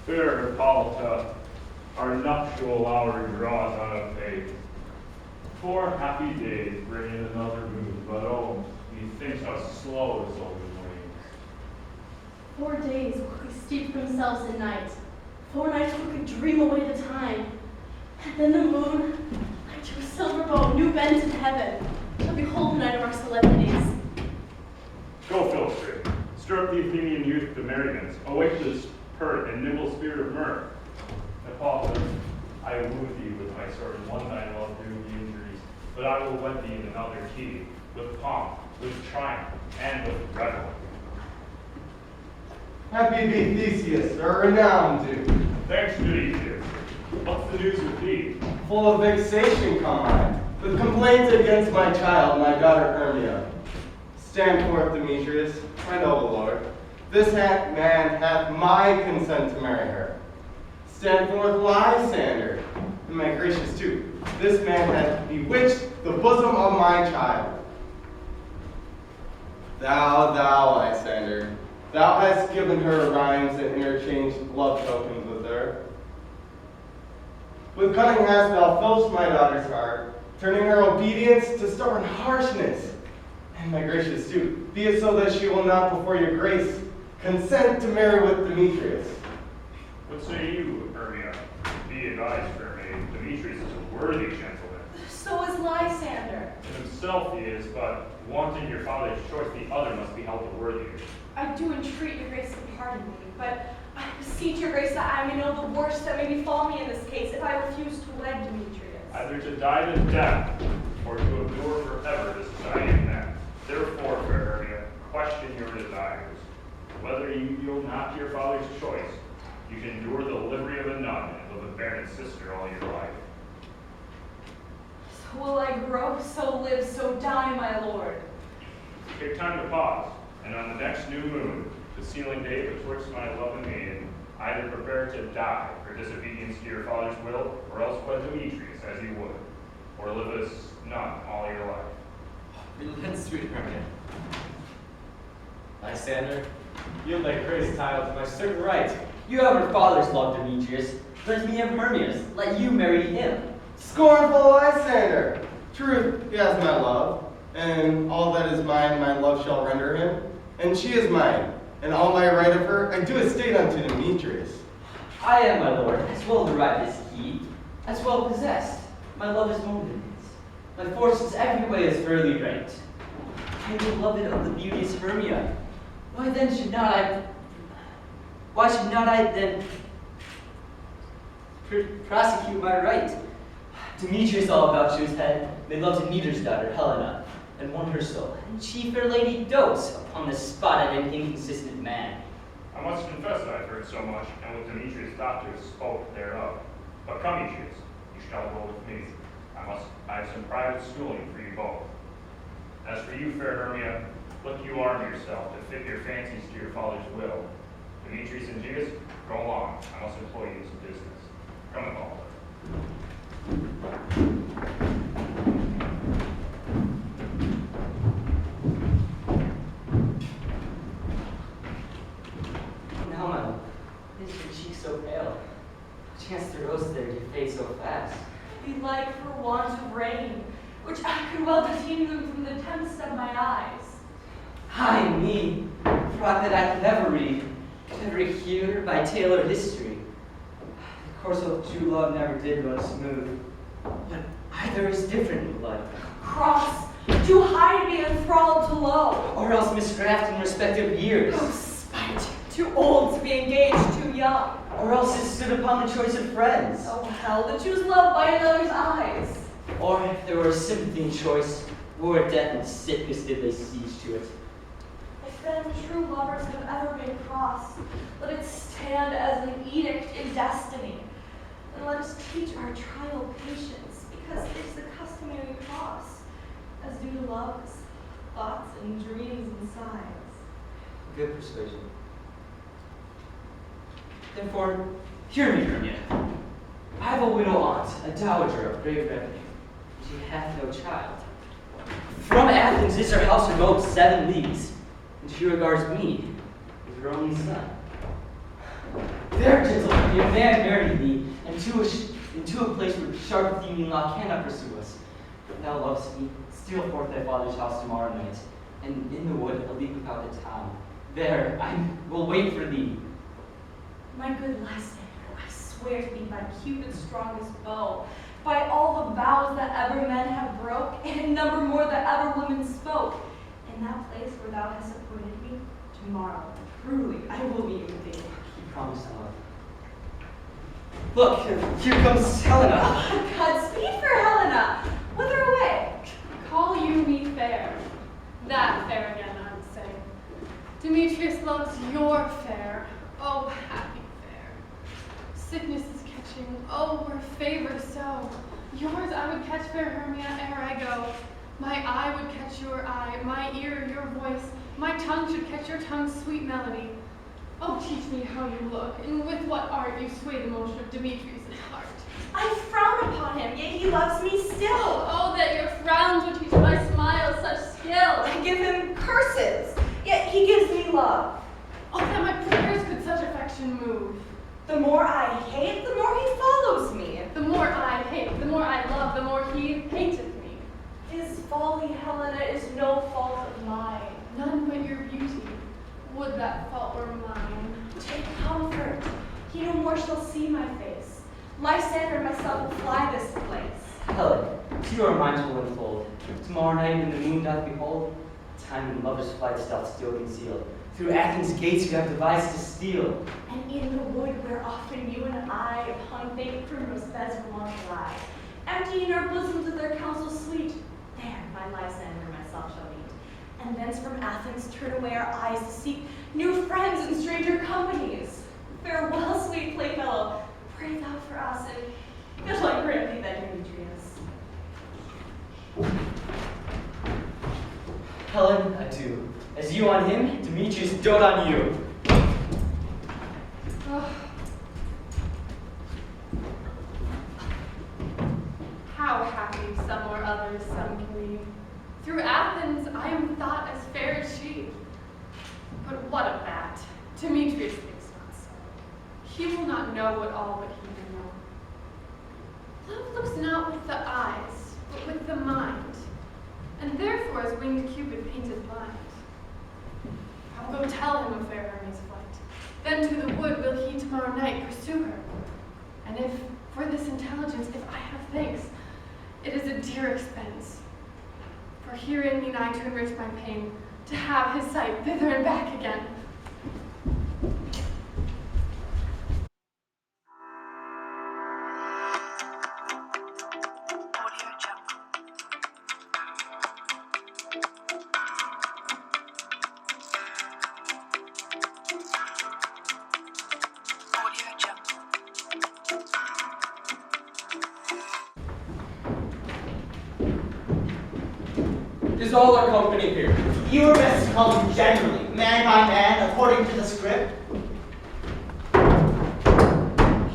Fair Hippolyta, our nuptial hour draws on a fate. 4 happy days bring in another moon, but oh, methinks how slow is old wanes. 4 days quickly steep themselves in night. 4 nights quickly dream away the time. And then the moon, like to a silver bow, new bent in heaven, shall behold the night of our solemnities. Go, Philistine, stir up the Athenian youth to merriments, awake the pert and nimble spirit of mirth. Hippolyta, I woo thee with my sword, and one night I'll do the injuries, but I will wed thee in another key, with pomp, with triumph, and with revel. Happy be Theseus, our renowned Duke. Thanks to Theseus. What's the news with thee? Full of vexation come I, with complaints against my child, my daughter Hermia. Stand forth, Demetrius, my noble lord. This man hath my consent to marry her. Stand forth, Lysander, and my gracious Duke. This man hath bewitched the bosom of my child. Thou, Lysander, thou hast given her rhymes and interchanged love tokens with her. With cunning hast thou filched my daughter's heart, turning her obedience to stubborn harshness. And my gracious Duke, be it so that she will not, before your grace, consent to marry with Demetrius. What say you, Hermia? Be advised, Hermia, Demetrius is a worthy gentleman. So is Lysander. In himself he is, but wanting your father's choice, the other must be held the worthier. I do entreat your grace to pardon me, but I beseech your grace that I may know the worst that may befall me in this case if I refuse to wed Demetrius. Either to die to death, or to endure forever the society of men. Therefore, fair Hermia, question your desires. Whether you yield not to your father's choice, you can endure the livery of a nun and live a baronet's sister all your life. So will I grow, so live, so die, my lord. Take time to pause, and on the next new moon, the sealing day betwixt my love and maiden, either prepare to die for disobedience to your father's will, or else wed Demetrius as you would, or live as nun all your life. Relent, sweet Hermia. Lysander, yield thy grace title to my certain right. You have her father's love, Demetrius. Let me have Hermia's. Let you marry him. Scornful Lysander! Truth, he has my love, and all that is mine, my love shall render him. And she is mine, and all my right of her, I do estate unto Demetrius. I am, my lord, as well derived as he, as well possessed. My love is more than his. My forces every way is fairly ranked. I am beloved of the beauteous Hermia. Why should not I then prosecute my right? Demetrius all about his head, they loved Demeter's daughter, Helena, and won her soul. And she, fair lady, dotes upon the spotted and inconsistent man. I must confess that I've heard so much, and with Demetrius' doctor spoke thereof. But come, Demetrius, you shall go with me. I have some private schooling for you both. As for you, fair Hermia, look you arm yourself to fit your fancies to your father's will. Demetrius and Geus, go along. I must employ you in some business. Come, Hippolyta. Now, my love, is your cheek so pale? Chance to roast there, your face so fast. Belike for want of rain, which I could well detain them from the tempest of my eyes. Ay me, fraught that I can never read, never hear by tale or history. The course of true love never did run smooth, but either is different in blood, Cross, too high to be enthralled to low. or else miscraft in respective years, Oh, spite, too old to be engaged, too young. or else it stood upon the choice of friends, Oh, hell, to choose love by another's eyes. or if there were sympathy in choice, war, death, and sickness did they siege to it. If then true lovers have ever been crossed, let it stand as an edict in destiny. And let us teach our trial patience, because it is the customary cross, as due to love's thoughts and dreams and sighs. Good persuasion. Therefore, hear me, Hermia. I have a widow aunt, a dowager of great revenue. She hath no child. From Athens is her house remote 7 leagues, and she regards me as her only son. There, gentle Hermia, may I marry thee, into a place where sharp thieving law cannot pursue us. If thou lovest me, steal forth thy father's house tomorrow night, and in the wood a league without the town. There, I will wait for thee. My good Lysander, I swear to thee by Cupid's strongest bow, by all the vows that ever men have broke, and in number more that ever women spoke, in that place where thou hast appointed me, tomorrow, truly, I will meet with thee. He promised love. Look, here comes Helena. Oh, Godspeed for Helena! Whither away? Call you me fair? That fair again, I would say. Demetrius loves your fair. Oh, happy fair. Sickness is catching. Oh, were favor so. Yours I would catch, fair Hermia, ere I go. My eye would catch your eye, my ear your voice, my tongue should catch your tongue's sweet melody. Oh, teach me how you look, and with what art you sway the motion of Demetrius' heart. I frown upon him, yet he loves me still. Oh, that your frowns would teach my smile such skill. I give him curses, yet he gives me love. Oh, that my prayers could such affection move. The more I hate, the more he follows me. The more I hate, the more I love, the more he hateth me. His folly, Helena, is no fault of mine. None but your beauty. Would that fault were mine. Take comfort. He no more shall see my face. Lysander and myself will fly this place. Helen, to your minds will unfold. Tomorrow night when the moon doth behold, a time when lovers' flights doth still conceal. Through Athens' gates you have devised to steal. And in the wood where often you and I upon faint primrose beds will wont to lie, emptying our bosoms of their counsel sweet, there my Lysander and myself shall meet. And thence from Athens turn away our eyes to seek new friends and stranger companies. Farewell, sweet playfellow, pray thou for us, and good luck grant thee that Demetrius. Helen, adieu. As you on him, Demetrius dote on you. Oh. How happy some or others some can be. Through Athens I am thought as fair as she. But what of that? Demetrius thinks not so. He will not know what all but he can know. Love looks not with the eyes, but with the mind, and therefore as winged Cupid painted blind. I will go tell him of fair Hermie's flight. Then to the wood will he tomorrow night pursue her. And if for this intelligence, if I have thanks, it is a dear expense. For herein mean I to enrich my pain, to have his sight thither and back again. Is all our company here? You are best to call them generally, man by man, according to the script.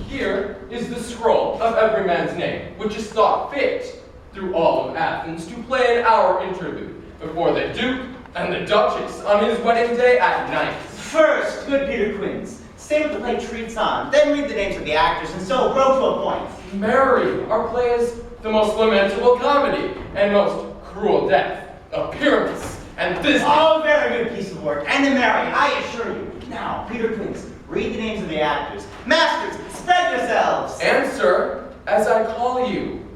Here is the scroll of every man's name, which is thought fit through all of Athens to play an hour interlude before the Duke and the Duchess on his wedding day at night. First, good Peter Quince, say what the play treats on, then read the names of the actors, and so grow to a point. Mary, our play is the most lamentable comedy and most cruel death of Pyramus and this. Oh, very good piece of work, and the Mary, I assure you. Now, Peter Quince, read the names of the actors. Masters, spread yourselves. And sir, as I call you,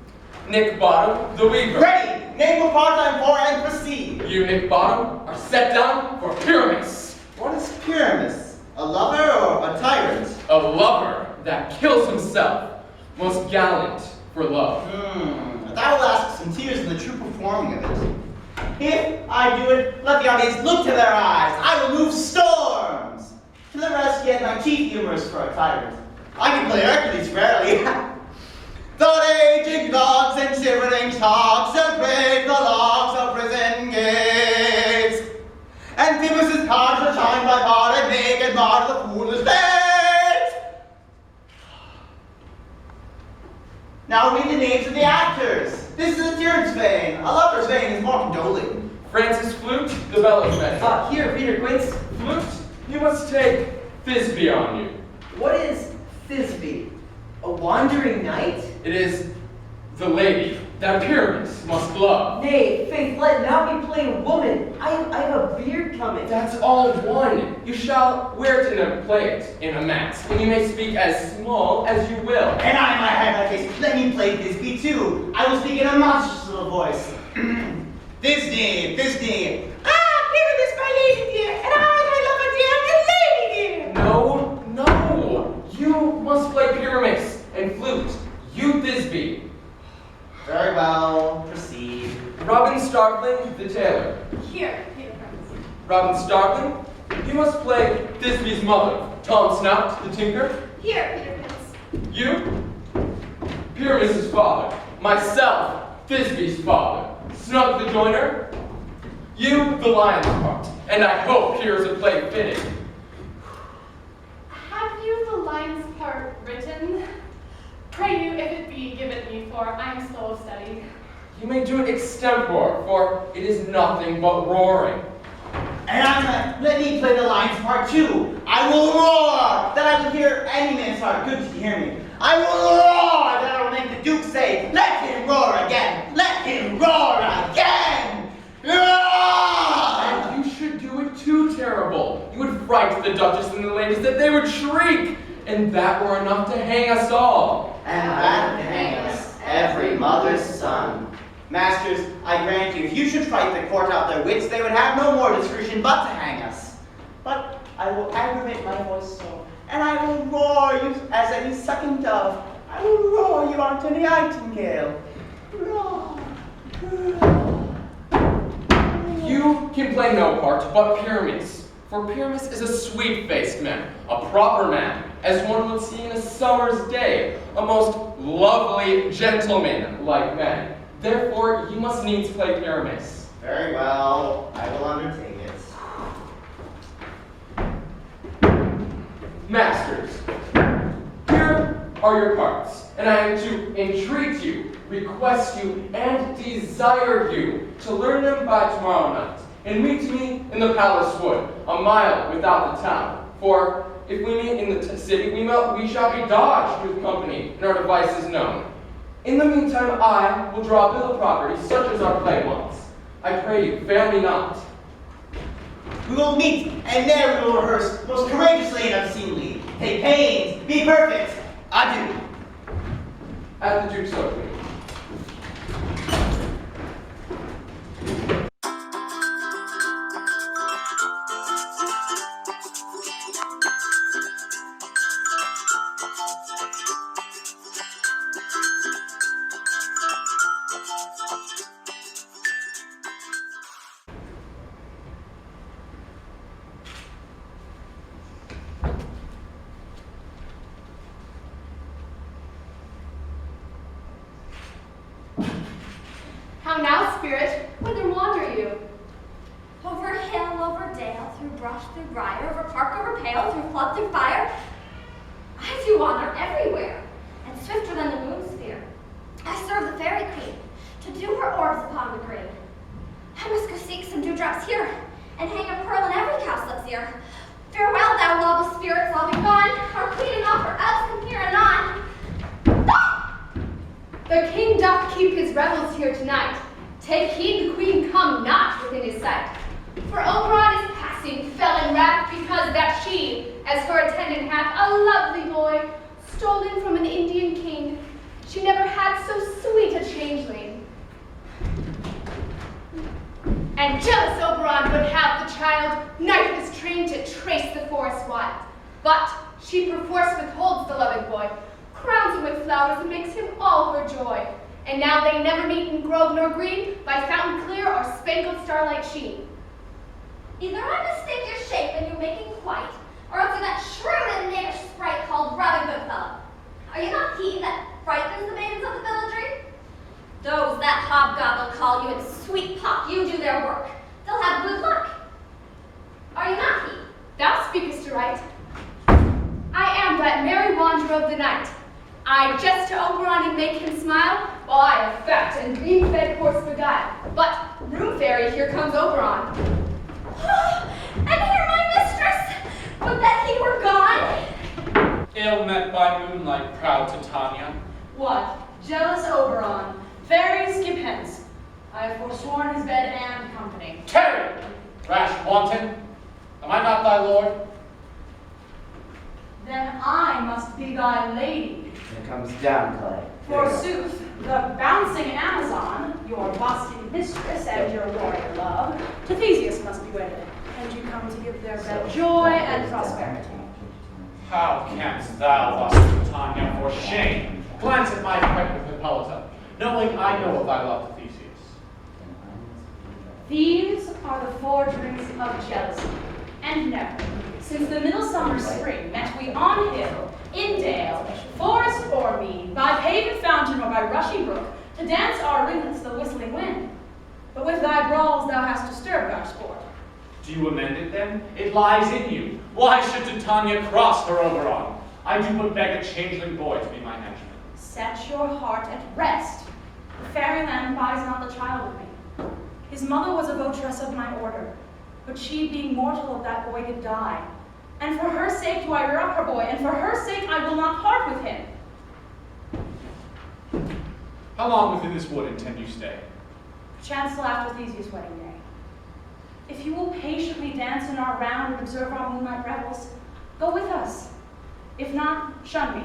Nick Bottom, the Weaver. Ready, name a part-time for and proceed. You, Nick Bottom, are set down for Pyramus. What is Pyramus? A lover or a tyrant? A lover that kills himself, most gallant for love. That will ask some tears in the true performing of it. If I do it, let the audience look to their eyes. I will move storms. To the rest, yet my chief humor is for a tyrant. I can play Hercules fairly. The raging dogs and shivering sharks shall break the locks of prison gates. And Phoebus' cards shall shine by bar and naked mar the foolish days. Now read the names of the actors. This is a tyrant's vein. A lover's vein is more condoling. Francis Flute, the bellows master. Here, Peter Quince. Flute, you must take Thisbe on you. What is Thisbe? A wandering knight? It is the lady that Pyramus must love. Nay, Faith, let not me play a woman. I have a beard coming. That's all one. You shall wear it and play it in a mask, and you may speak as small as you will. And I might have my case. Let me play Thisbe too. I will speak in a monstrous little voice. Thisbe, Thisbe. Ah, Pyramus, my lady dear, and I love a dear, the lady dear. No, no. You must play Pyramus and flute. You Thisbe. Very well, proceed. Robin Starveling, the tailor. Here, Peter Prince. Robin Starveling, you must play Thisbe's mother. Tom Snout, the tinker. Here, Peter Prince. You, Pyramus's father. Myself, Thisbe's father. Snug the joiner. You, the lion's part. And I hope here's a play fitting. Have you the lion's part written? Pray you, if it be, give it me, for I am slow of study. You may do it extempore, for it is nothing but roaring. And let me play the lion's part too. I will roar, that I will hear any man's heart. Good to hear me. I will roar, that I will make the Duke say, let him roar again. Let him roar again. Roar! And you should do it too terrible. You would fright the Duchess and the ladies that they would shriek, and that were enough to hang us all. And that would hang us, every mother's son. Masters, I grant you, if you should fright the court out their wits, they would have no more discretion but to hang us. But I will aggravate my voice so, and I will roar you as any sucking dove. I will roar you on to the nightingale. Roar, roar. You can play no part but Pyramus, for Pyramus is a sweet-faced man, a proper man, as one would see in a summer's day, a most lovely gentleman like men. Therefore, you must needs play Pyramus. Very well, I will undertake it. Masters, here are your parts, and I am to entreat you, request you, and desire you to learn them by tomorrow night, and meet me in the palace wood, a mile without the town. For if we meet in the city, we shall be dodged with company, and our devices known. In the meantime, I will draw a bill of property, such as our play wants. I pray you, fail me not. We will meet, and there we will rehearse most courageously and obscenely. Take pains, be perfect. Adieu. At the Duke's opening. How now, spirit? Whither wander you? Over hill, over dale, through brush, through briar, over park, over pale, through flood, through fire. I do wander everywhere, and swifter than the moon's sphere. I serve the fairy queen, to do her orbs upon the green. I must go seek some dewdrops here, and hang a pearl in every cowslip's ear. Farewell, thou lawless spirits, all be gone. Our queen and all her elves come here anon. The king doth keep his revels here tonight. Take heed the queen come not within his sight. For Oberon is passing, fell in wrath, because that she, as her attendant hath, a lovely boy, stolen from an Indian king. She never had so sweet a changeling. And jealous Oberon would have the child, night was trained to trace the forest wild. But she perforce withholds the loved boy, crowns him with flowers and makes him all her joy. And now they never meet in grove nor green, by fountain clear or spangled starlight sheen. Either I mistake your shape and you making quite, or else you're that shrewd and knavish sprite called Robin Goodfellow. Are you not he that frightens the maidens of the villagry? Those that hobgoblin call you, and sweet pop, you do their work. They'll have good luck. Are you not he? Thou speakest aright. I am that merry wanderer of the night. I jest to Oberon and make him smile, while I a fat and green-fed horse beguile. But, room fairy, here comes Oberon. And here my mistress! Would that he were gone! proud Titania. What? Jealous Oberon. Fairies, skip hence. I have forsworn his bed and company. Tarry, rash wanton. Am I not thy lord? Then I must be thy lady. Here comes down, Clay. Forsooth, the bouncing Amazon, your busting mistress and your warrior love, to Theseus must be wedded, and you come to give their bed joy and prosperity. How canst thou thus, Titania, for shame, glance at my fight with Hippolyta, knowing I know of thy love to Theseus? These are the forgeries of jealousy. And never, since the midsummer spring, met we on hill, in dale, forest or mead, by paved fountain or by rushy brook, to dance our ringlets the whistling wind. But with thy brawls thou hast disturbed our sport. Do you amend it then? It lies in you. Why should Titania cross her Oberon? I do but beg a changeling boy to be my henchman. Set your heart at rest. Fairyland buys not the child of me. His mother was a votress of my order, but she, being mortal of that boy, did die. And for her sake do I rear up her boy, and for her sake I will not part with him. How long within this wood intend you stay? Perchance till after Theseus' wedding day. If you will patiently dance in our round and observe our moonlight revels, go with us. If not, shun me,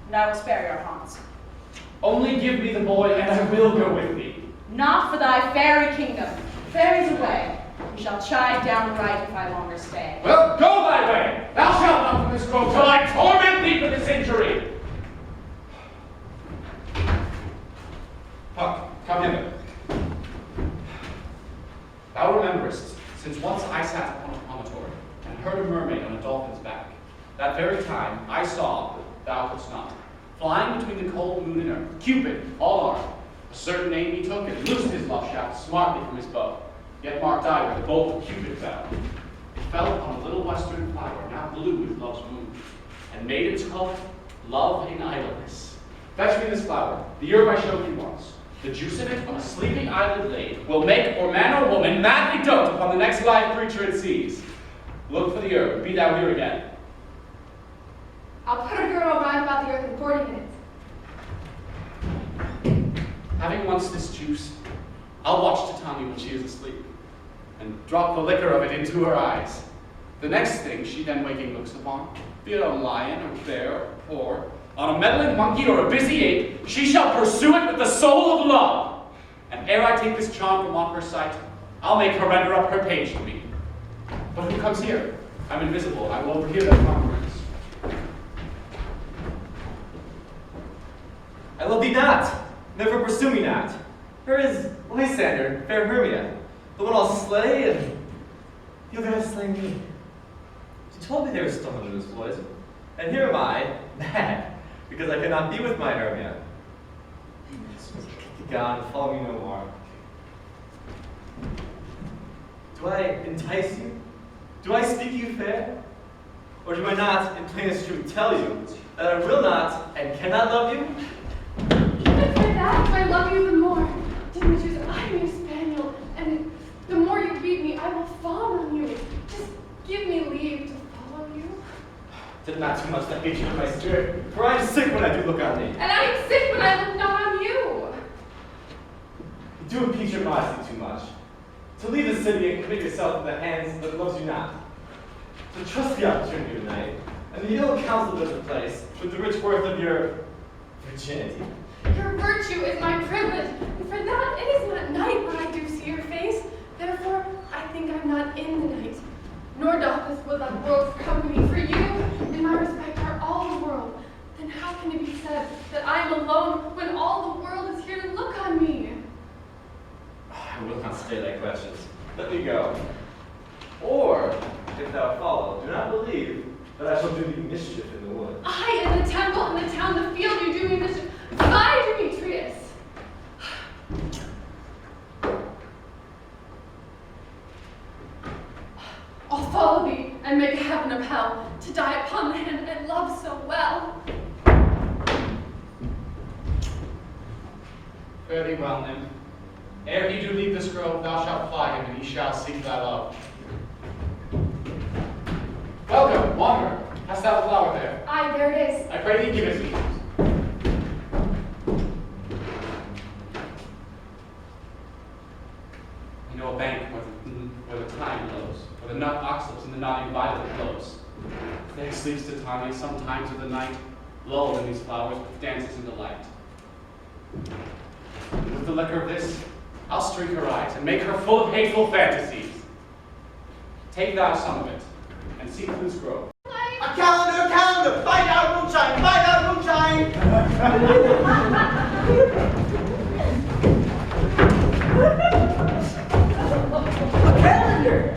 and I will spare your haunts. Only give me the boy, and I will go with thee. Not for thy fairy kingdom. Fairies away. We shall chide downright if I longer stay. Well, go thy way! Thou shalt not from this grove till I torment thee for this injury! Puck, come hither. Thou rememberest, since once I sat upon a promontory, and heard a mermaid on a dolphin's back. That very time I saw, but thou couldst not, flying between the cold moon and earth, Cupid, all armed. A certain aim he took, and loosed his love shaft smartly from his bow. Yet marked I where the bolt of Cupid fell. It fell upon a little western flower, now blue with love's moon, and made its color love in idleness. Fetch me this flower, the herb I showed you once. The juice of it on a sleeping eyelid laid will make or man or woman madly dote upon the next live creature it sees. Look for the herb, be thou here again. I'll put a girl around about the earth in 40 minutes. Having once this juice, I'll watch Titania when she is asleep, and drop the liquor of it into her eyes. The next thing she then waking looks upon, be it a lion or bear or boar, on a meddling monkey or a busy ape, she shall pursue it with the soul of love. And ere I take this charm from off her sight, I'll make her render up her page to me. But who comes here? I'm invisible. I will overhear that conference. I love thee not, never pursue me not. Here is Lysander, fair Hermia, the one I'll slay, and the other has slain me. She told me there was someone in this poison, and here am I, mad, because I cannot be with my Hermia. Get gone, follow me no more. Do I entice you? Do I speak you fair? Or do I not, in plainest truth, tell you that I will not and cannot love you? And for that, I love you the more. Demetrius, I am your spaniel, and the more you beat me, I will fawn on you. Just give me leave to follow you. Did not too much that hate you in my spirit, for I am sick when I do look on thee. And I am sick when I look not on you. You do impeach your modesty too much. To leave the city and commit yourself in the hands that loves you not. To trust the opportunity tonight, and the ill counsel of the place, with the rich worth of your virginity. Your virtue is my privilege, and for that it is not night when I do see your face. Therefore, I think I'm not in the night. Nor doth this woodland world's company for you, in my respect, are all the world. Then how can it be said that I am alone when all the world is here to look on me? I will not stay thy questions. Let me go. Or, if thou follow, do not believe that I shall do thee mischief in the wood. I in the temple, in the town, the field, you do me mischief. Fie, Demetrius! I'll follow thee and make a heaven of hell to die upon the hand I love so well. Fare thee well, nymph. Ere he do leave this grove, thou shalt fly him, and he shall seek thy love. Welcome, wanderer. Hast thou the flower there? Aye, there it is. I pray thee give it me. lows, where the nut oxlips and the nodding violet blows. There sleeps Titania sometimes of the night, lulled in these flowers with dances and delight. With the liquor of this, I'll streak her eyes and make her full of hateful fantasies. Take thou some of it, and see who's grow. A calendar, find out moonshine, A calendar!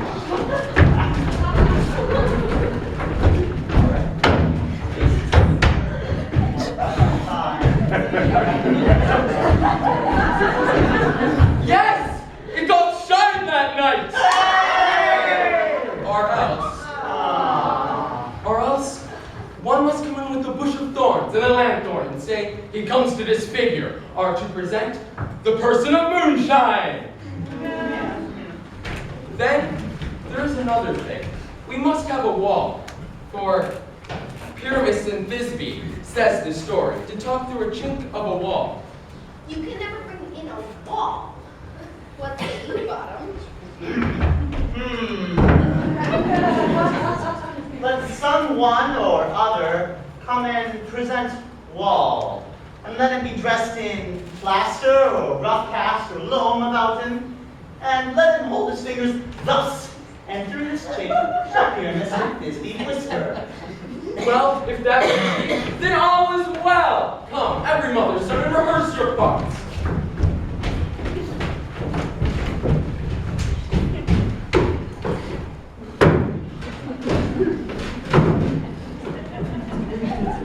Yes! It doth shine that night! Or else, one must come in with a bush of thorns and a lanthorn and say he comes to disfigure or to present the person of moonshine. Then there's another thing. We must have a wall, for Pyramus and Thisbe, says the story, to talk through a chink of a wall. You can never bring in a wall. What say you, Bottom? Let someone or other come and present wall, and let him be dressed in plaster or rough cast or loam about him, and let him hold his fingers thus, and through his chamber shall Pyramus and Thisbe whisper. Well, if that be, then all is well. Come, every mother's son, and rehearse your parts.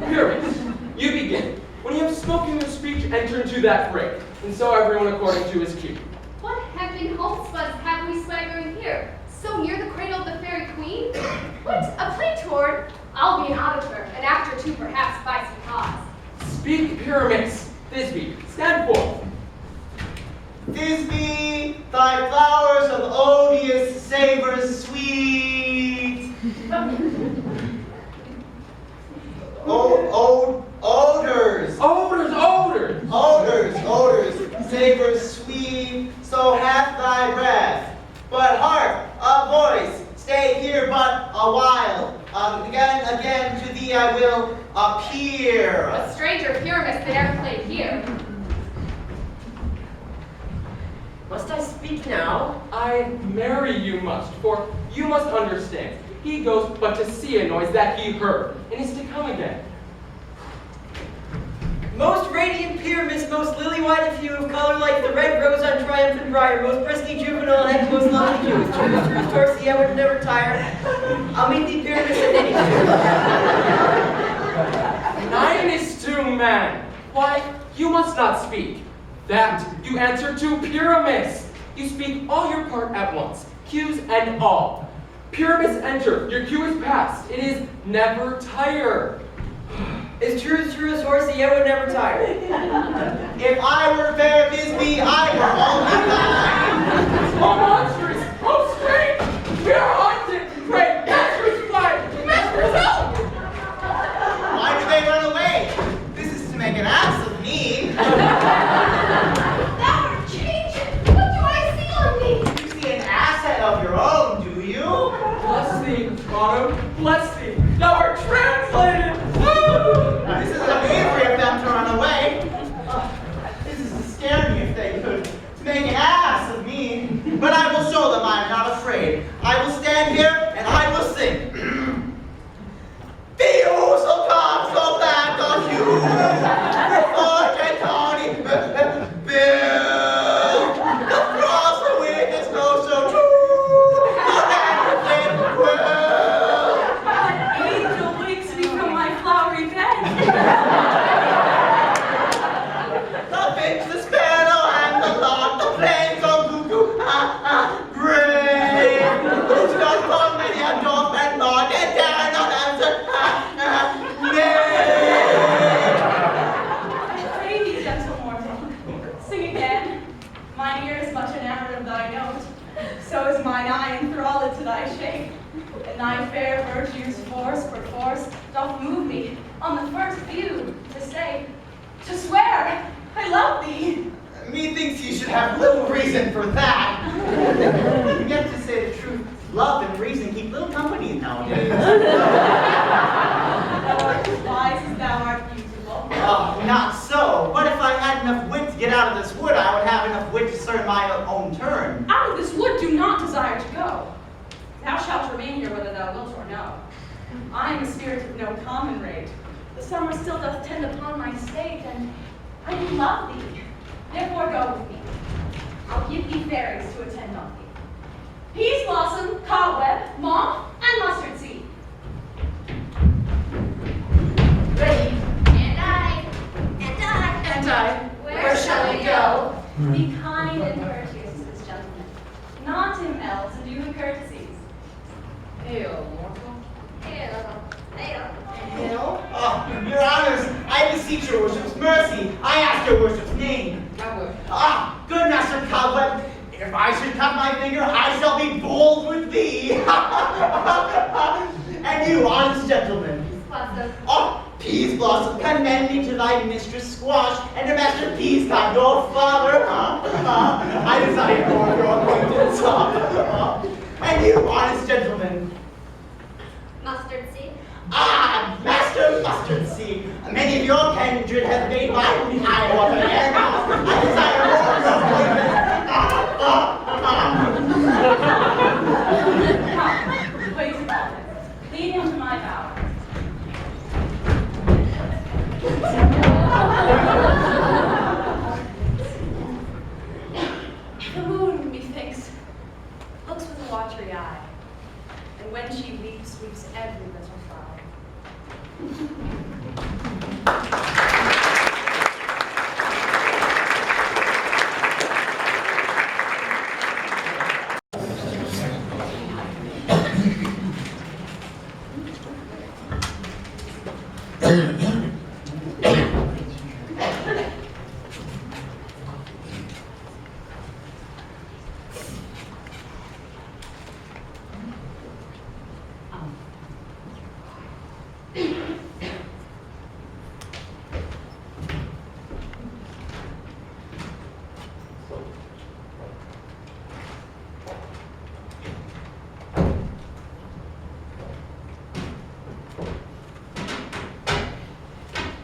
Pyramus, you begin. When you have spoken your speech, enter into that break, and so everyone according to his cue. What heckin' homespuns have we swaggering here? So near the cradle of the fairy queen? What, a play toward? I'll be an auditor, an actor too, perhaps, by some cause. Speak, Pyramus. Thisbe, stand forth. Thisbe, thy flowers of odious savors sweet. Odors. Odors, savors sweet, so hath thy breath. But hark, a voice, stay here but a while. Again to thee I will appear. A stranger Pyramus that ever played here. Must I speak now? I marry you must, for you must understand. He goes but to see a noise that he heard, and is to come again. Most radiant Pyramus, most lily-white of hue, of color like the red rose on triumphant briar, most frisky juvenile head, most lovely Jew, true, Torsi, I would never tire. I'll meet thee, Pyramus, at any Nine is to man. Why, you must not speak. That you answer to Pyramus. You speak all your part at once, cues and all. Pyramus enter, your cue is past. It is never tire. As true as horsey, I would never tire. If I were fair Thisbe, I were only thine. Oh, monstrous! Oh, strange! We are haunted! Pray, masters fly! Masters help! Why do they run away? This is to make an ass of me. Thou art changed. What do I see on thee? You see an asset of your own, do you? Bless thee, Bottom, bless thee! Thou art translated! This is a favor of them to run away. This is to scare me if they could, to make an ass of me. But I will show them I am not afraid. I will stand here and I will sing. The so come, so black, so huge, with Tony, Bill, the frost with its nose so true, the hand with quill. Angel wakes me from my flowery bed. The finch, the sparrow, and the lark, the plains of cuckoo, gray. Who's got so many a dog and nod and dare not answer, nay. I pray thee, gentle mortal, sing again. Mine ear is much enamored of thy note, so is mine eye enthralled to thy shape. And thy fair virtues perforce, doth move me on the first view to say, to swear, I love thee. Methinks you should have little reason for that. Yet to say the truth, love and reason keep little company nowadays. Thou art as wise as thou art beautiful. Oh, not so. But if I had enough wit to get out of this wood, I would have enough wit to serve my own turn. Out of this wood do not desire to go. Thou shalt remain here whether thou wilt or no. I am a spirit of no common rate. The summer still doth tend upon my state, and I do love thee. Therefore go with me. I'll give thee fairies to attend on thee. Peas blossom, cobweb, moth, and mustard seed. Ready? And I. And I. Where shall we go? Be kind and courteous to this gentleman. Not him else, and do the courtesies. Hail. Oh, your honors, I beseech your worship's mercy. I ask your worship's name. Ah, good master Cobweb. If I should cut my finger, I shall be bold with thee. And you, honest gentleman. Oh, Peas Blossom, commend me to thy mistress Squash and your master Peascod, your father. I desire your acquaintance. And you, honest gentleman. Mustard seed. Ah, Master Mustard Seed. Many of your kindred have made my high water air now. I desire Come, wait a moment. Lead him to my bower. The moon, methinks, looks with a watery eye, and when she weeps, weeps every little flower.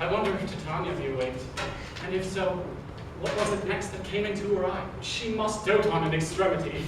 I wonder if Titania be awake, and if so, what was it next that came into her eye? She must dote on an extremity.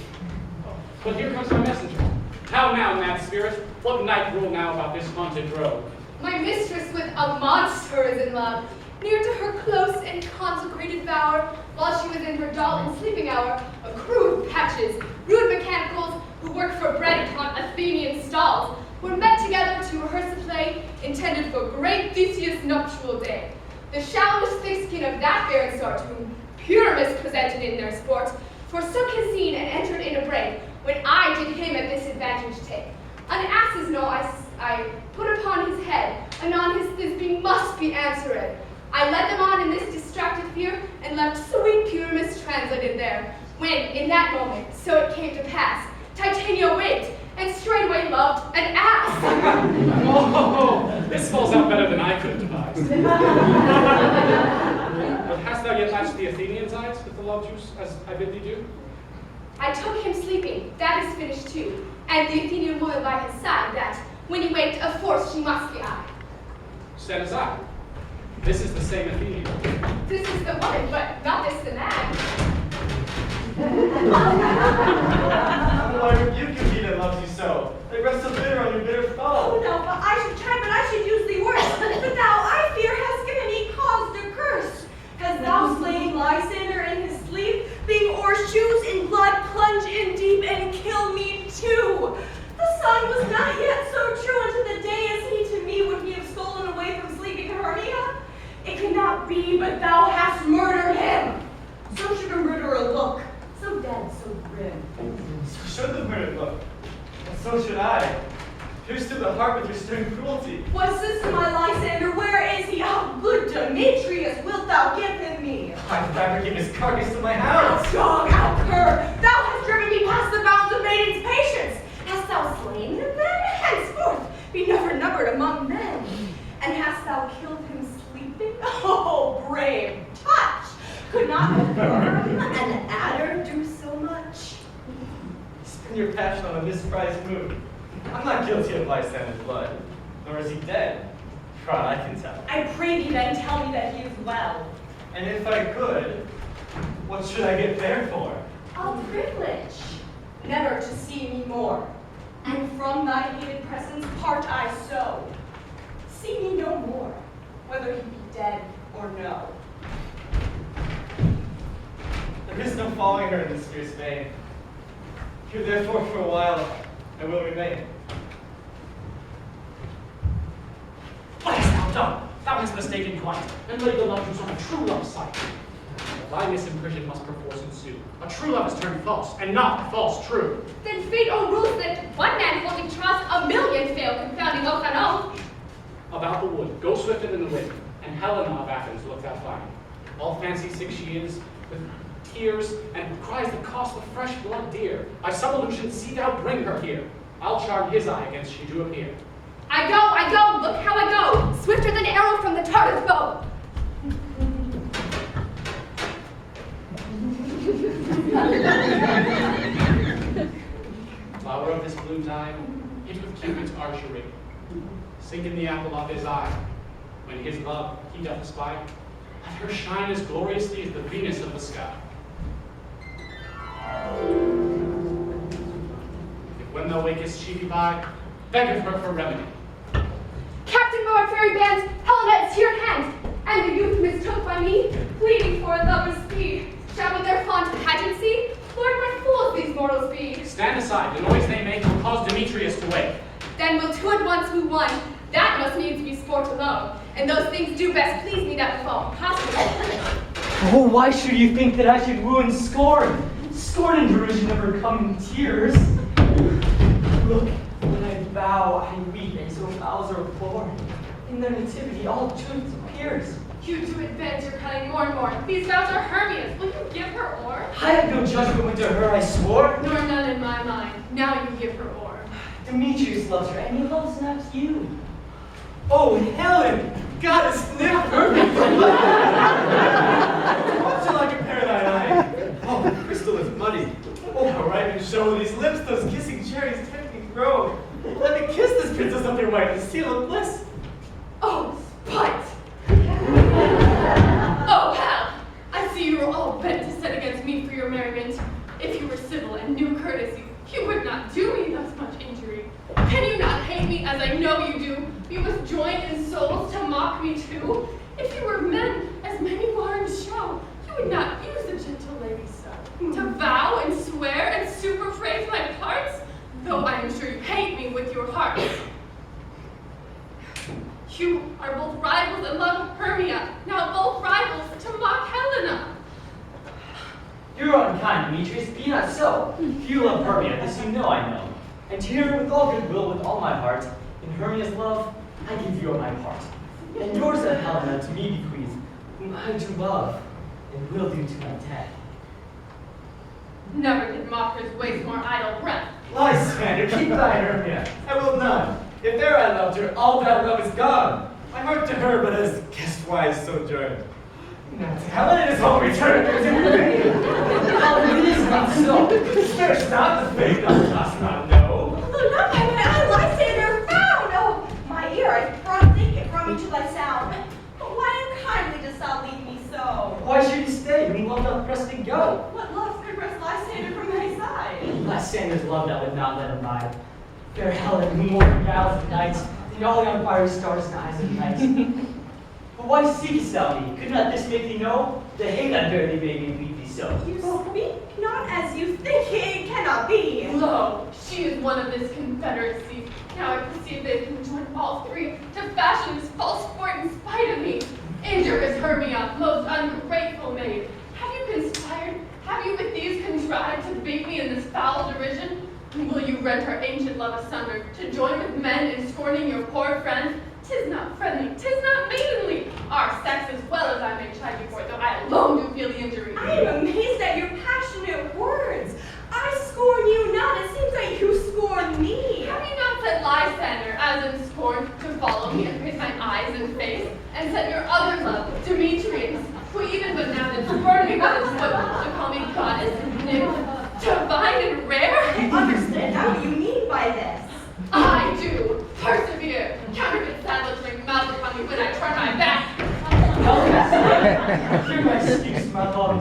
But here comes my messenger. How now, mad spirit? What night rule now about this haunted grove? My mistress with a monster is in love, near to her close and consecrated bower, while she was in her dull and sleeping hour, a crew of patches, rude mechanicals, who work for bread upon Athenian stalls, were met together to rehearse a play intended for great Theseus' nuptial day. The shallowest thick skin of that barren sort whom Pyramus presented in their sport, forsook his scene and entered in a break, when I did him a disadvantage take. An ass's know I put upon his head, and on his Thisbe must be answered. I led them on in this distracted fear, and left sweet Pyramus translated there, when, in that moment, so it came to pass, Titania waked, and straightway loved an ass. Oh, this falls out better than I could have devised. But hast thou yet latched the Athenian's eyes with the love juice, as I bid thee do? I took him sleeping, that is finished too, and the Athenian woman by his side, that, when he waked, of force she must be I. Said as I. This is the same Athenian. This is the woman, but not this the man. Why rebuke you, he that loves you so? They rest so bitter on your bitter Oh, foe. no, but I should try, but I should use thee worse. But thou, I fear, hast given me cause to curse. Hast thou slain Lysander in his sleep, being o'er shoes in blood, plunge in deep, and kill me too? The sun was not yet so true unto the day as he to me would he have stolen away from sleeping Hermia. It cannot be, but thou hast murdered him. So should a murderer look, so dead, so grim. So should the murdered look, and so should I. Pierced to the heart with your stern cruelty. What's this to my Lysander? Where is he? Oh, good Demetrius, wilt thou give him me? I'd rather give his carcass to my house. Out, dog, out, cur! Thou hast driven me past the bounds of maiden's patience. Hast thou slain him then? Henceforth be never numbered among men. And hast thou killed him sleeping? Oh, brave touch! Could not a worm, an adder, do so much? spend your passion on a misprized mood. I'm not guilty of Lysander's blood, nor is he dead, for all I can tell. I pray thee then tell me that he is well. And if I could, what should I get fair for? A privilege, never to see me more. And from thy hated presence part I so. See me no more, whether he be dead or no. There is no following her in this fierce vein. Here therefore for a while I will remain. What hast thou done? Thou hast mistaken quite, and laid the love on a true love sight. Thy misimprisonment must perforce ensue. A true love is turned false, and not false true. Then fate rules that one man holding trust, a million fail, confounding oath on oath. About the wood, go swifter than the wind, and Helena of Athens look that fine. All fancy sick she is, with tears, and cries that cost the fresh blood dear. By some illusion see thou bring her here. I'll charm his eye against she do appear. I go, look how I go, swifter than arrow from the Tartar's bow. Flower of this blue time, hit with Cupid's archery. Sink in the apple of his eye. When his love he doth espy, let her shine as gloriously as the Venus of the sky. If when thou wakest she be by, beg of her for remedy. Captain of our fairy band, Helena is here at hand, and the youth mistook by me, pleading for a lover's speed. Shall with their fond pageancy, Lord, what fools these mortals be? Stand aside, the noise they make will cause Demetrius to wake. Then will two at once woo one, that must needs be sport alone, and those things do best please me that befall possible. Oh, why should you think that I should woo and scorn? Scorn and derision never come in tears. Look, when I vow, I weep, and so vows are born. In their nativity, all truth appears. You do advance your cutting more and more. These vows are Hermia's. Will you give her o'er? I had no judgment when to her I swore. Nor none in my mind. Now you give her o'er. Demetrius loves her, and he loves not you. Oh, Helen! Goddess, live perfect! What shall I compare thine eye? Oh, crystal is muddy. Oh, how ripe and show these lips, those kissing cherries tempting grow. Let me kiss this princess of their white, the seal of bliss. Oh, spite! Oh, hell! I see you are all bent to set against me for your merriment. If you were civil and knew courtesy, you would not do me thus much injury. Can you not hate me as I know you do? You must join in souls to mock me too. If you were men, as many warrants show, you would not use a gentle lady so. To vow and swear and superphrase my parts, though I am sure you hate me with your hearts. You are both rivals in love of Hermia, now both rivals to mock Helena. You're unkind, Demetrius, be not so. If you love Hermia, this you know I know. And to her with all goodwill, with all my heart, in Hermia's love, I give you my part. And yours of Helena to me bequeath, whom I do love, and will do to my death. Never did mockers waste more idle breath. Lysander, keep thine Hermia. I will none. If e'er I loved her, all that love is gone. My heart to her but as guest-wise sojourned. Now to Helen it is all returned. Helen, it is not so. There's not the fate thou dost not know. Oh, not by my eye, Lysander found! Oh, my ear, I brought think it brought me to thy sound. But why unkindly dost thou leave me so? Why should you stay when love doth press to go? What love could wrest Lysander from thy side? Lysander's love that would not let him ride. Fair Helen, who more gals at night, than all yon fiery stars in eyes of night. But why seekest thou me? Could not this make thee know? The hate unfairly made me leave thee so. You speak not as you think, it cannot be. Lo, she is one of this confederacy. Now I perceive they can join all three to fashion this false sport in spite of me. Injurious Hermia, most ungrateful maid. Have you conspired? Have you with these contrived to bait me in this foul derision? Will you rend her ancient love asunder, to join with men in scorning your poor friend? 'Tis not friendly, 'tis not maidenly. Our sex as well as I may chide you for it, though I alone do feel the injury. I am amazed at your passionate words. I scorn you not, it seems that you scorn me. Have you not said Lysander, as in scorn, to follow me and praise mine eyes and face, and said your other love, Demetrius, who even but now did spurn me by his foot, to call me goddess and nymph, divine and and rare? I understand now what you mean by this. I do. Persevere. Counterfeit sandals ring mouth upon me when I turn my back. Hear my excuse, my love,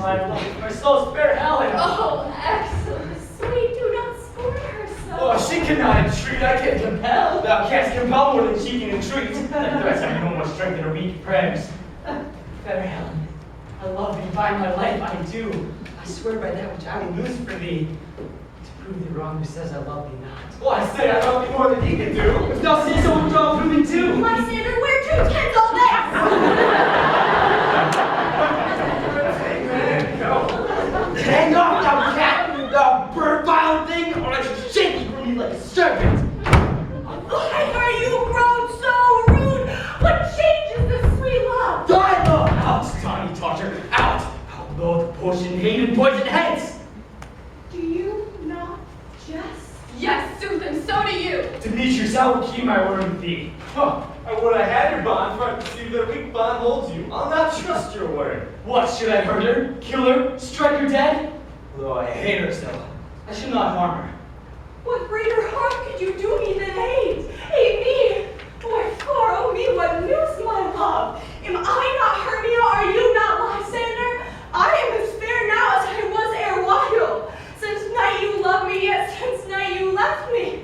my soul's fair Helen. Oh, excellent. Sweet, do not scorn her so. Oh, she cannot entreat, I can compel. Thou canst compel more than she can entreat. Thy threats have no more strength than her weak prayers. Fair Helen, I love thee by my life, I do. I swear by that which I will lose for thee. To prove thee wrong, who says I love thee not? Well, I say I love thee more than he can do. If thou say so, withdraw, prove it too. Lysander, where to tend all this? Hang off, thou cat, thou bird-violent thing, or I shall shake thee from you like a serpent. Why are you grown so rude? What changes this sweet love? Thy love out, tawny torture, out! How low the potion hated poison heads! Do you not jest? Yes, sooth, and so do you. Demetrius, I will keep my word with thee. Huh, I would I had your bond, for I perceive that a weak bond holds you. I'll not trust your word. What, should I hurt her, kill her, strike her dead? Although I hate her so, I should not harm her. What greater harm could you do me than hate? Hate me? What for? Oh me, what news, my love? Am I not Hermia? Are you not Lysander? I am as fair now as I was ere while. Since night you loved me, yet since night you left me.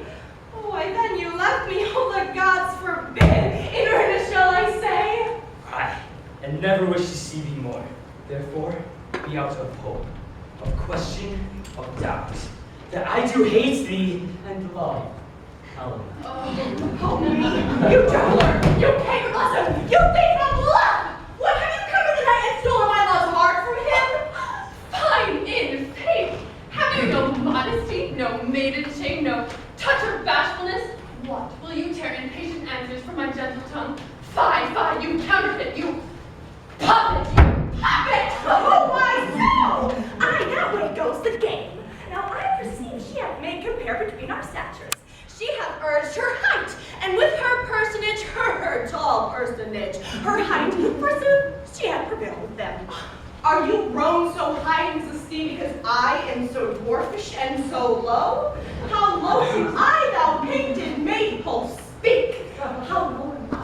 Oh, why then you left me? Oh, the gods forbid. In earnest shall I say? Aye, and never wish to see thee more. Therefore, be out of hope, of question, of doubt, that I do hate thee and love Helen. Oh, me, you juggler, you pagan blossom, you thief of blood! What, have you come in the night and stolen my love's heart from him? Fine in faith. Have you no modesty, no maiden shame, no touch of bashfulness? What will you tear impatient answers from my gentle tongue? Fie, fie, you counterfeit, you puppet, you Puppet! Oh, why so? I know where goes the game. Now I perceive she hath made compare between our statures. She hath urged her height, and with her personage, her tall personage, her height, forsooth, she hath prevailed with them. Are you grown so high in his esteem because I am so dwarfish and so low? How low am I, thou painted maypole, speak! How low am I?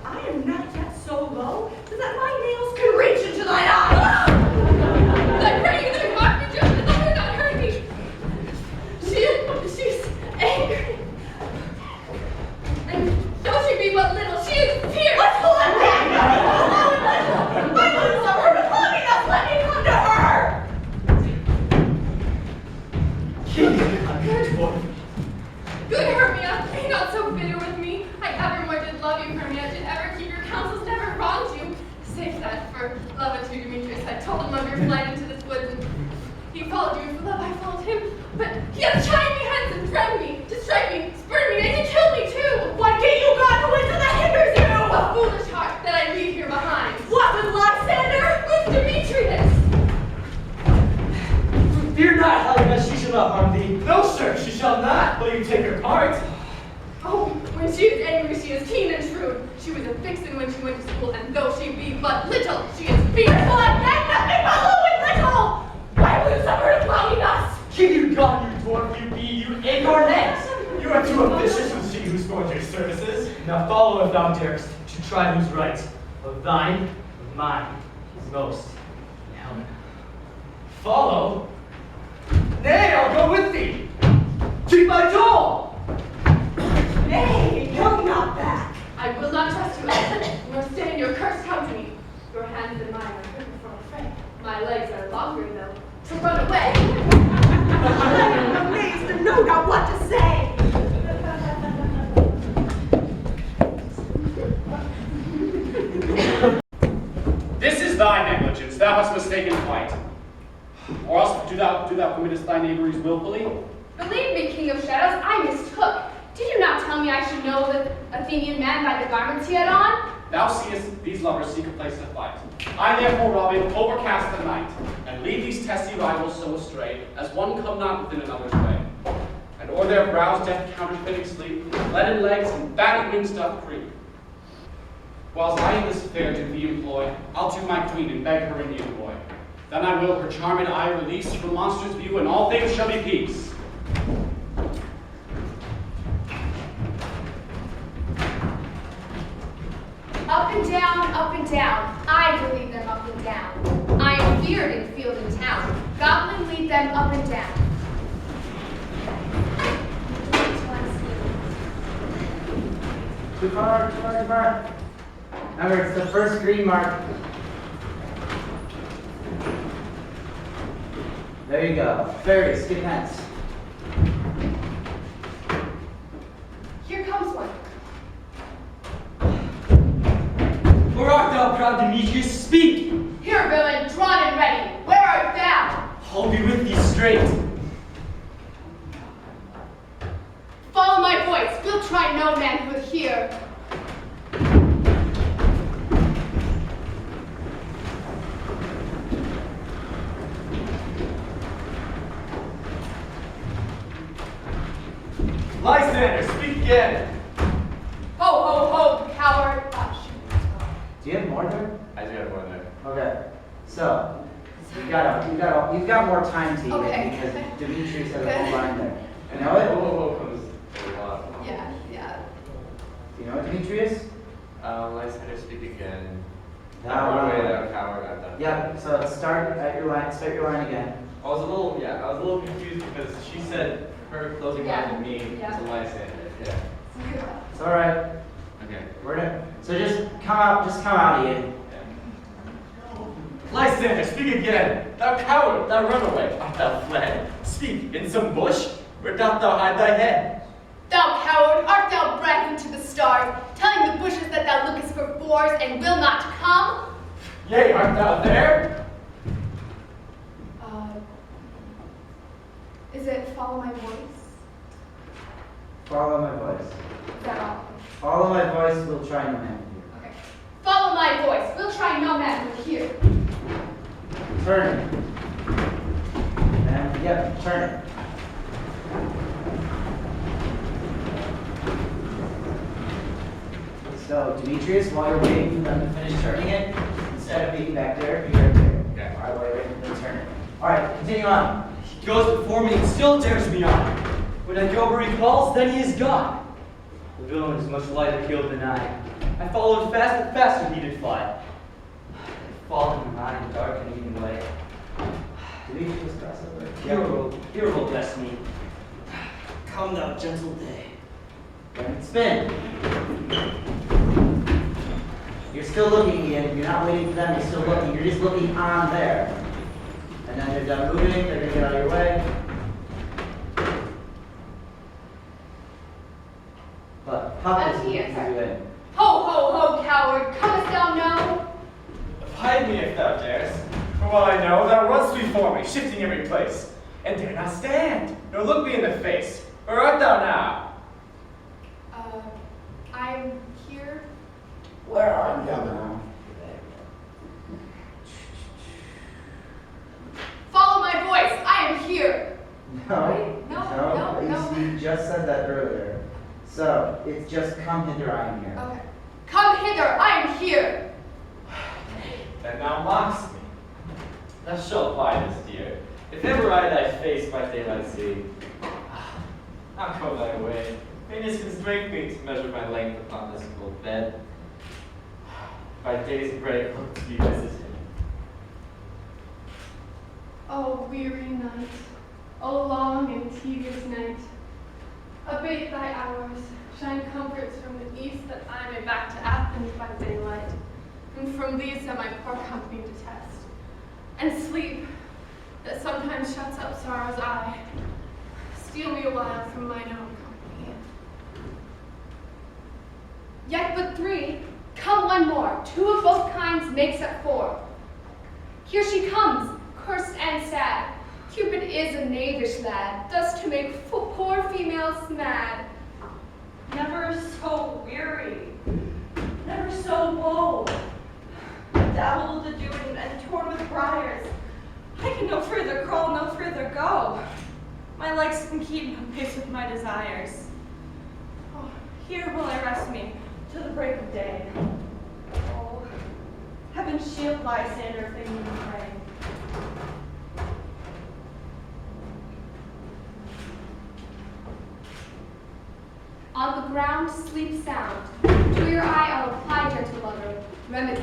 I am not yet so low that my nails can reach into thine eyes. I pray you that mark me just let her not hurt me. She's angry. And though she be but little, she is fierce. Let's pull it back! My wounds are her before me, thus let me come to her! Good Hermia, be not so bitter with me. I evermore did love you, Hermia, did ever keep your counsels, never wronged you. Save that for love unto Demetrius. I told him of your flight into this woods, and he followed you for love. I followed him, but he hath chided me hence and threatened me to strike me, spurn me, and to kill me too. What get you got the wisdom that hinders you? A foolish heart that I leave here behind. What with Lysander? With Demetrius. Fear not, Helena, she shall not harm thee. No, sir, she shall not, will you take her part? Oh, when she is angry, she is keen and shrewd. She was a vixen when she went to school, and though she be but little, she is fearful and That nothing but low and little! Why will you suffer her clowning us? Keep you gone, you dwarf, you bee, you incarnate! You are too ambitious with she who scorns your services. Now follow if thou darest, to try who's right. Of thine, of mine, is most. Helena. Follow? Nay, I'll go with thee! Keep my toll! Nay, come not back. I will not trust you, nor stay in your cursed company. Your hands and mine are quicker for a friend. My legs are longer, though, to run away. I am amazed and know not what to say. This is thy negligence. Thou hast mistaken flight. Or else do thou committest thy knaveries willfully? Believe me, King of Shadows, I mistook. Did you not tell me I should know the Athenian man by the garments he had on? Thou seest these lovers seek a place to fight. I therefore, Robin, overcast the night, and lead these testy rivals so astray, as one come not within another's way. And o'er their brows death counterfeiting sleep, leaden legs and battered wings doth creep. Whilst I in this fair do thee employ, I'll to my queen and beg her in the boy. Then I will her charming eye release from monstrous view, and all things shall be peace. Up and down, I will lead them up and down. I am feared in field and town. Goblin, lead them up and down. Too far, too far, too far. Remember, it's the first green mark. There you go. Fairies, skip hence. Here comes one. Where art thou, proud Demetrius? Speak! Here, villain, drawn and ready. Where art thou? I'll be with thee straight. Follow my voice. We'll try no manhood here. Lysander, speak again. Ho, ho, ho, coward. Do you have more there? I do have one there. Okay. So, you've got more time to eat Okay. it because Demetrius has a Okay. whole line there. You know it? Whoa, comes a lot. Yeah. Do you know it, Demetrius? Lysander, speak again. Thou Run away, art- thou coward. I'm done. Yep, so start your line again. I was a little confused because she said her closing line to me Yeah. to Lysander. Yeah. It's alright. Okay. So just come out, Ian. Lysander, speak again. Thou coward, thou runaway. Art thou fled? Speak, in some bush? Where doth thou hide thy head? Thou coward, art thou bragging to the stars, telling the bushes that thou lookest for boars and will not come? Yea, art thou there? Is it follow my voice? Follow my voice. Is that all? Follow my voice, we'll try no man Okay. Follow my voice. We'll try no manhood here. here. Turn it. And, yep, turn it. So, Demetrius, while you're waiting for them to finish turning it, instead of being back there, be right there. Okay. Alright, while you're waiting for them to turn it. Alright, continue on. He goes before me and still dares me on. When I go where he calls, then he is gone. The villain is much lighter keeled than I. I followed fast, but faster he did fly. Falling behind in dark and even way. Demetrius, cross over. Here will bless me. Come thou gentle day. And spin. You're still looking, Ian. You're not waiting for them. You're still looking. You're just looking on there. And then they're done moving. They're going to get out of your way. But Papa is Yes, moving sir. you in. Ho, ho, ho, coward. Comest thou know? Hide me if thou darest. For all I know, thou runn'st before me, shifting every place, and dare not stand, nor look me in the face. Where art thou now? I'm here. Where are you now? Follow my voice. I am here. No. No. You just said that earlier. So, it's just come hither, I am here. Okay. Come hither. I am here. Then thou mockst me. Thou shalt buy this, dear, if ever I thy face by daylight see. Now go thy way. Venus constrained me to measure my length upon this cold bed. By day's break, hope to be visited. Oh, weary night. Oh, long and tedious night. Abate thy hours. Shine comforts from the east that I may back to Athens by daylight. And from these that my poor company detest. And sleep that sometimes shuts up sorrow's eye. Steal me a while from mine own company. Yet but three, come one more. Two of both kinds makes up four. Here she comes, cursed and sad. Cupid is a knavish lad, thus to make poor females mad. Never so weary, never so woe. Dabbled to do and torn with briars. I can no further crawl, no further go. My legs can keep no pace with my desires. Oh, here will I rest me to the break of day. Oh, heaven shield Lysander if they need me pray. On the ground, sleep sound. To your eye I'll apply, gentle lover, remedy.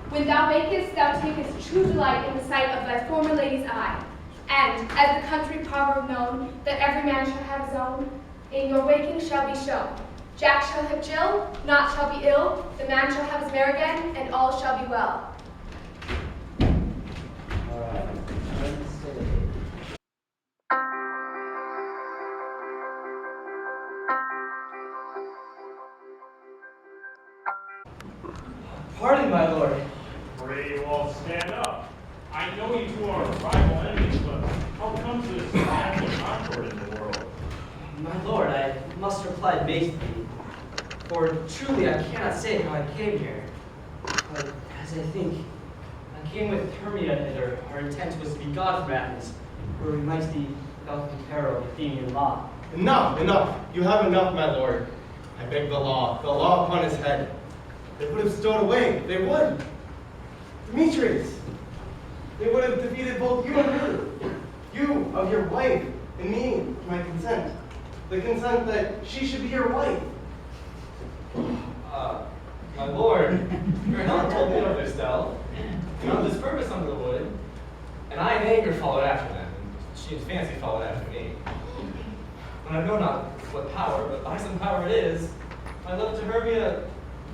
When thou wakest, thou takest true delight in the sight of thy former lady's eye. And, as the country proverb known, that every man shall have his own, in your waking shall be shown. Jack shall have Jill, naught shall be ill, the man shall have his mare again, and all shall be well. Alright. Pardon, my lord. Pray you all stand up. I know you two are rival enemies, but how comes this family concord in the world? My lord, I must reply basically, for truly I cannot say how I came here. But as I think, I came with Hermia hither. Our intent was to be God from Athens, where we might be without the peril of Athenian law. Enough, enough. You have enough, my lord. I beg the law upon his head. They would have stowed away. They would. Demetrius. They would have defeated both you and her. You of your wife, and me, my consent. The consent that she should be your wife. My lord, your Helen told me of this tale, and on this purpose under the wood, and I in anger followed after them, and she in fancy followed after me. And I know not what power, but by some power it is, my love to Hermia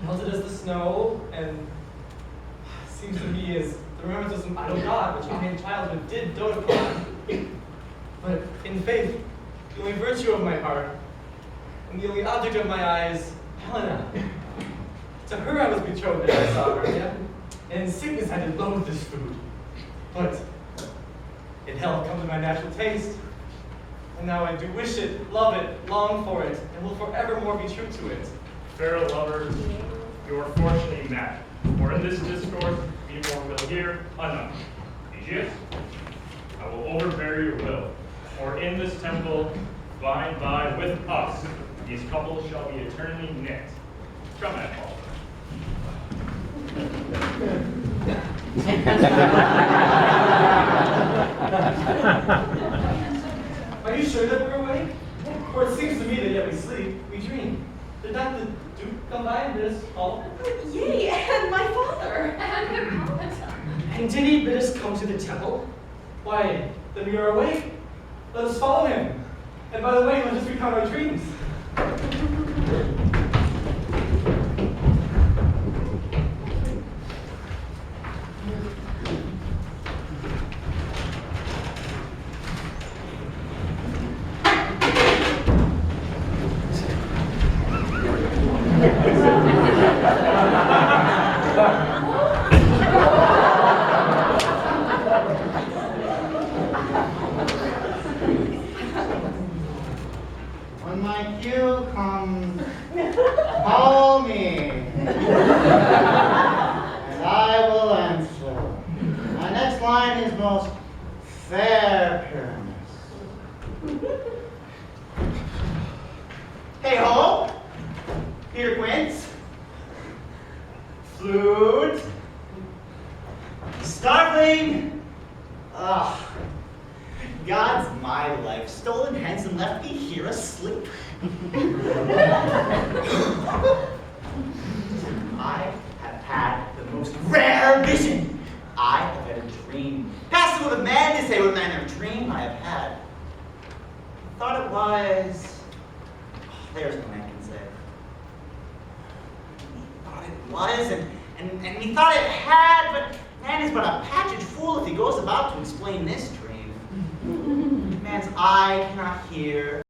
melted as the snow, and seems to me as the remembrance of some idle god which I in childhood did dote upon. But in faith, the only virtue of my heart, and the only object of my eyes, Helena. To her I was betrothed as I saw her, yeah? And in sickness I did loathe this food. But in health comes to my natural taste. And now I do wish it, love it, long for it, and will forevermore be true to it. Fair lovers, you are fortunately met, for in this discourse we more will hear enough. Aegeus, I will overbear your will, for in this temple, by and by with us, these couples shall be eternally knit. Come at Paul. Are you sure that we're awake? For it seems to me that yet we sleep, we dream. Did not the Duke come by and bid us all? Yea, and my father. And Hippolyta. And did he bid us come to the temple? Why, then we are awake. Let us follow him. And by the way, let us recount our dreams. When my cue comes, call me, and I will answer. My next line is most fair Pyramus. Hey ho, Peter Quince, flute, starveling. God's my life, stolen hence and left me here asleep. I have had the most rare vision. I have had a dream. Past what a man to say what manner of dream I have had. Thought it was. There's what I can say. Thought it was, and he thought it had, but man is but a patched fool if he goes about to explain this dream. Man's eye cannot hear.